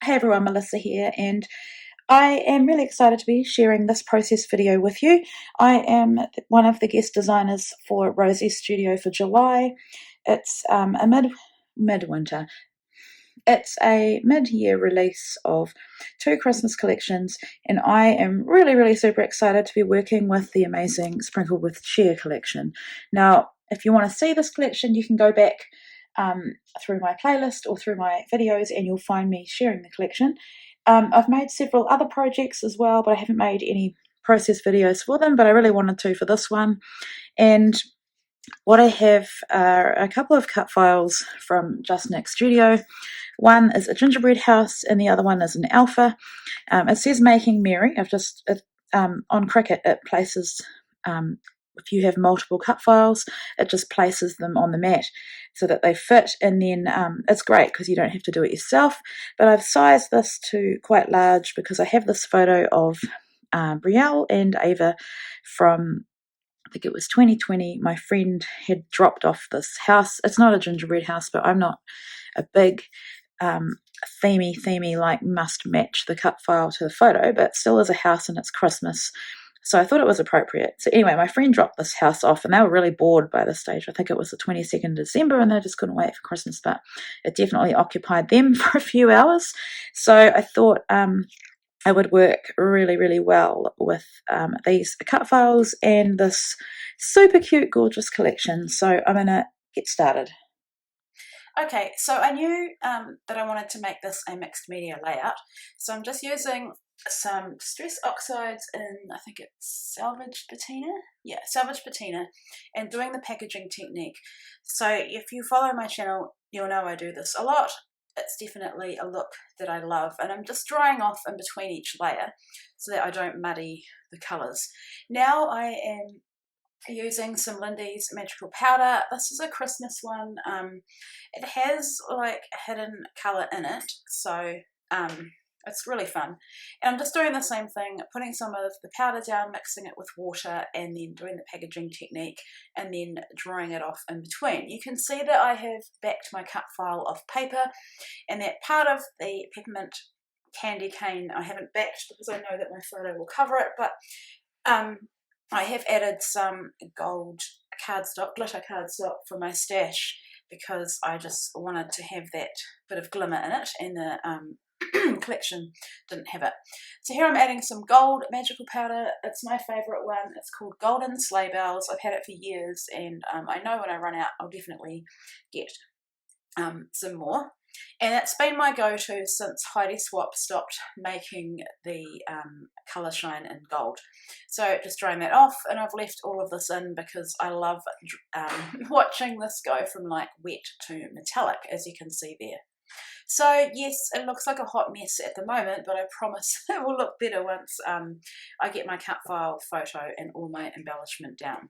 Hey everyone, Melissa here, and I am really excited to be sharing this process video with you. I am one of the guest designers for Rosies Studio for July. It's a midwinter. It's a mid-year release of two Christmas collections, and I am really super excited to be working with the amazing Sprinkled with Cheer collection. Now, if you want to see this collection, you can go back through my playlist or through my videos, and you'll find me sharing the collection. I've made several other projects as well, but I haven't made any process videos for them, but I really wanted to for this one. And what I have are a couple of cut files from Just Nick Studio. One is a gingerbread house, and the other one is an alpha. It says Making Merry. On Cricut, it places, if you have multiple cut files, it just places them on the mat so that they fit, and then it's great because you don't have to do it yourself. But I've sized this to quite large because I have this photo of Brielle and Ava from, I think it was 2020. My friend had dropped off this house. It's not a gingerbread house, but I'm not a big themey like must match the cut file to the photo, but still is a house and it's Christmas, so I thought it was appropriate. So anyway, my friend dropped this house off and they were really bored by this stage. I think it was the 22nd of December and they just couldn't wait for Christmas, but it definitely occupied them for a few hours. So I thought it would work really well with these cut files and this super cute gorgeous collection. So I'm gonna get started. Okay, so I knew that I wanted to make this a mixed media layout, so I'm just using some Distress Oxides in, I think it's Salvage Patina? Yeah, Salvage Patina, and doing the packaging technique. So if you follow my channel, you'll know I do this a lot. It's definitely a look that I love, and I'm just drying off in between each layer so that I don't muddy the colours. Now I am using some Lindy's Magical Powder. This is a Christmas one. It has like a hidden colour in it, so it's really fun. And I'm just doing the same thing, putting some of the powder down, mixing it with water, and then doing the packaging technique, and then drying it off in between. You can see that I have backed my cut file of paper, and that part of the peppermint candy cane I haven't backed because I know that my photo will cover it, but I have added some gold cardstock, glitter cardstock for my stash because I just wanted to have that bit of glimmer in it, and the collection didn't have it. So here I'm adding some gold magical powder. It's my favourite one. It's called Golden Sleigh Bells. I've had it for years, and I know when I run out I'll definitely get some more. And it's been my go-to since Heidi Swap stopped making the colour shine in gold. So just drying that off, and I've left all of this in because I love watching this go from like wet to metallic, as you can see there. So yes, it looks like a hot mess at the moment, but I promise it will look better once I get my cut file photo and all my embellishment down.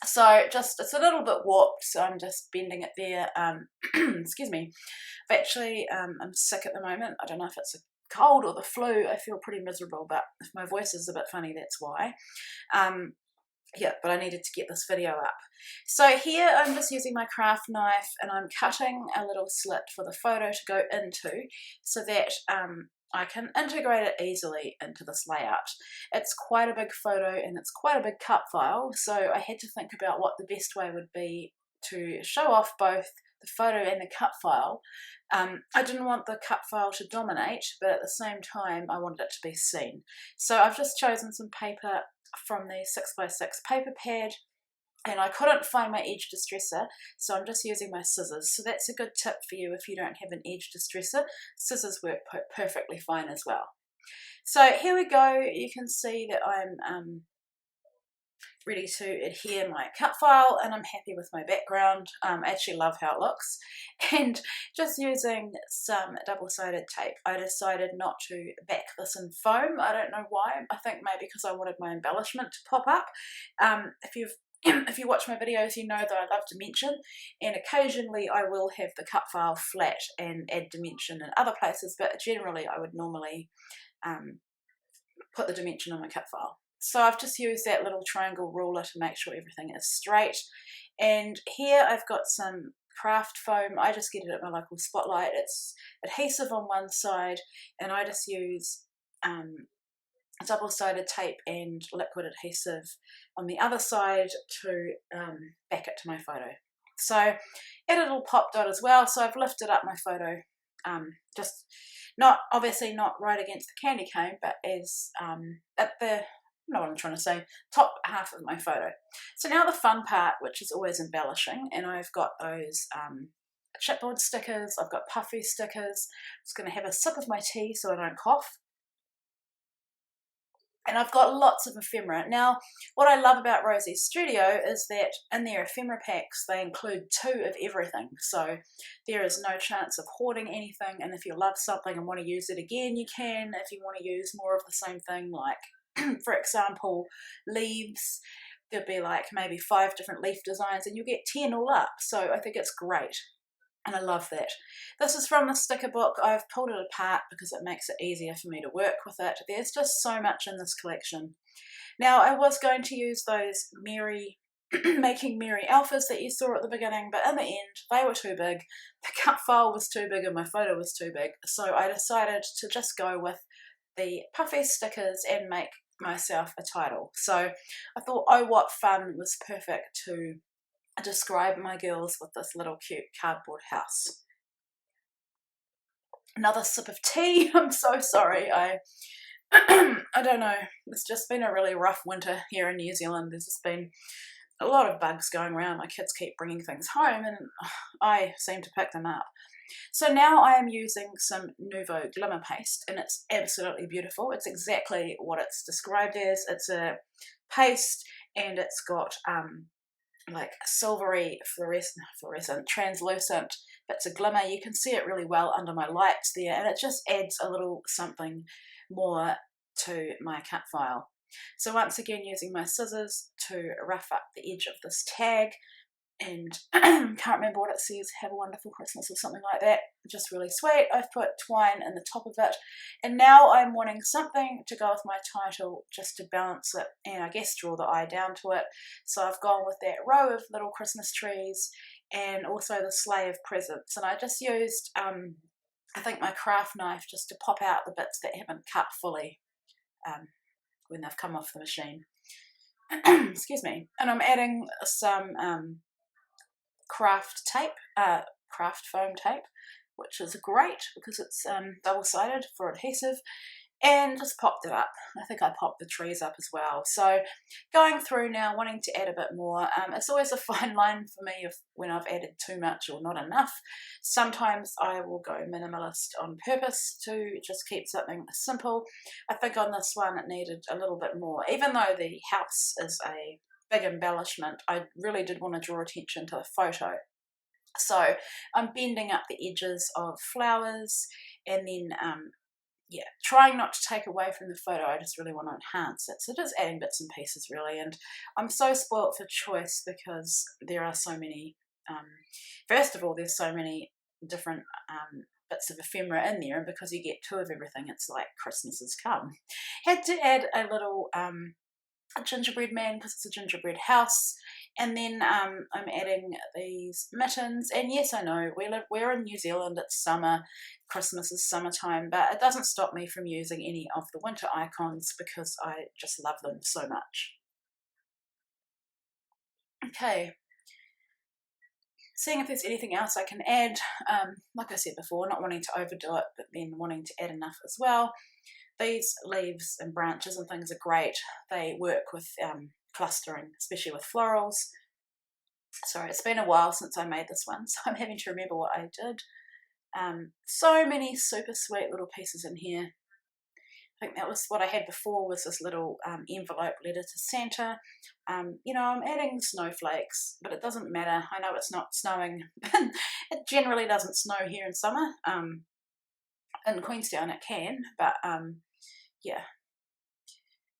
So just, it's a little bit warped, so I'm just bending it there. Excuse me. I'm sick at the moment. I don't know if it's a cold or the flu. I feel pretty miserable, but if my voice is a bit funny, that's why. Yeah, but I needed to get this video up. So here I'm just using my craft knife, and I'm cutting a little slit for the photo to go into so that I can integrate it easily into this layout. It's quite a big photo and it's quite a big cut file, so I had to think about what the best way would be to show off both the photo and the cut file. I didn't want the cut file to dominate, but at the same time I wanted it to be seen. So I've just chosen some paper from the 6x6 paper pad, and I couldn't find my edge distresser, so I'm just using my scissors. So that's a good tip for you if you don't have an edge distresser. Scissors work perfectly fine as well. So here we go. You can see that I'm ready to adhere my cut file, and I'm happy with my background. I actually love how it looks. And just using some double-sided tape, I decided not to back this in foam. I don't know why. I think maybe because I wanted my embellishment to pop up. If you watch my videos, you know that I love dimension, and occasionally I will have the cut file flat and add dimension in other places, but generally I would normally put the dimension on my cut file. So I've just used that little triangle ruler to make sure everything is straight. And here I've got some craft foam. I just get it at my local Spotlight. It's adhesive on one side, and I just use double-sided tape and liquid adhesive on the other side to back it to my photo. So add a little pop dot as well. So I've lifted up my photo, just obviously not right against the candy cane, but as at the, you know what I'm trying to say, top half of my photo. So now the fun part, which is always embellishing, and I've got those chipboard stickers, I've got puffy stickers. I'm just going to have a sip of my tea so I don't cough. And I've got lots of ephemera. Now, what I love about Rosies Studio is that in their ephemera packs, they include 2 of everything. So there is no chance of hoarding anything. And if you love something and want to use it again, you can. If you want to use more of the same thing, like, for example, leaves, there'll be like maybe 5 different leaf designs and you'll get 10 all up. So I think it's great. And I love that. This is from the sticker book. I've pulled it apart because it makes it easier for me to work with it. There's just so much in this collection. Now, I was going to use those Making Merry alphas that you saw at the beginning, but in the end, they were too big. The cut file was too big and my photo was too big. So I decided to just go with the puffy stickers and make myself a title. So I thought, oh, what fun was perfect to describe my girls with this little cute cardboard house. Another sip of tea. I'm so sorry. I don't know. It's just been a really rough winter here in New Zealand. There's just been a lot of bugs going around. My kids keep bringing things home and I seem to pick them up. So now I am using some Nouveau Glimmer Paste and it's absolutely beautiful. It's exactly what it's described as. It's a paste and it's got like silvery fluorescent translucent bits of glimmer. You can see it really well under my lights there, and it just adds a little something more to my cut file. So once again, using my scissors to rough up the edge of this tag, and can't remember what it says, have a wonderful Christmas or something like that, just really sweet. I've put twine in the top of it, and now I'm wanting something to go with my title just to balance it and I guess draw the eye down to it. So I've gone with that row of little Christmas trees and also the sleigh of presents, and I just used I think my craft knife just to pop out the bits that haven't cut fully when they've come off the machine. Excuse me. And I'm adding some craft foam tape, which is great because it's double-sided for adhesive, and just popped it up. I think I popped the trees up as well. So going through now, wanting to add a bit more. It's always a fine line for me when I've added too much or not enough. Sometimes I will go minimalist on purpose to just keep something simple. I think on this one it needed a little bit more. Even though the house is a big embellishment, I really did want to draw attention to the photo. So I'm bending up the edges of flowers and then trying not to take away from the photo. I just really want to enhance it. So just adding bits and pieces really, and I'm so spoilt for choice because there are so many, first of all, there's so many different bits of ephemera in there, and because you get 2 of everything, it's like Christmas has come. Had to add a little a gingerbread man because it's a gingerbread house, and then I'm adding these mittens. And yes, I know we're in New Zealand, it's summer, Christmas is summertime, but it doesn't stop me from using any of the winter icons because I just love them so much. Okay, seeing if there's anything else I can add. Like I said before, not wanting to overdo it, but then wanting to add enough as well. These leaves and branches and things are great. They work with clustering, especially with florals. Sorry, it's been a while since I made this one, so I'm having to remember what I did. So many super sweet little pieces in here. I think that was what I had before, was this little envelope letter to Santa. You know, I'm adding snowflakes, but it doesn't matter. I know it's not snowing. It generally doesn't snow here in summer. In Queenstown it can, but yeah,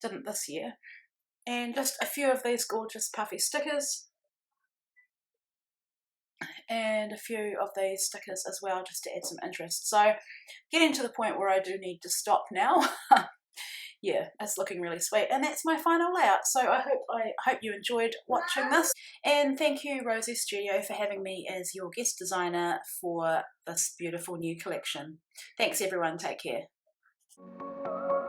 didn't this year. And just a few of these gorgeous puffy stickers, and a few of these stickers as well, just to add some interest. So getting to the point where I do need to stop now. yeah, it's looking really sweet. And that's my final layout. So I hope you enjoyed watching this. And thank you, Rosies Studio, for having me as your guest designer for this beautiful new collection. Thanks everyone, take care.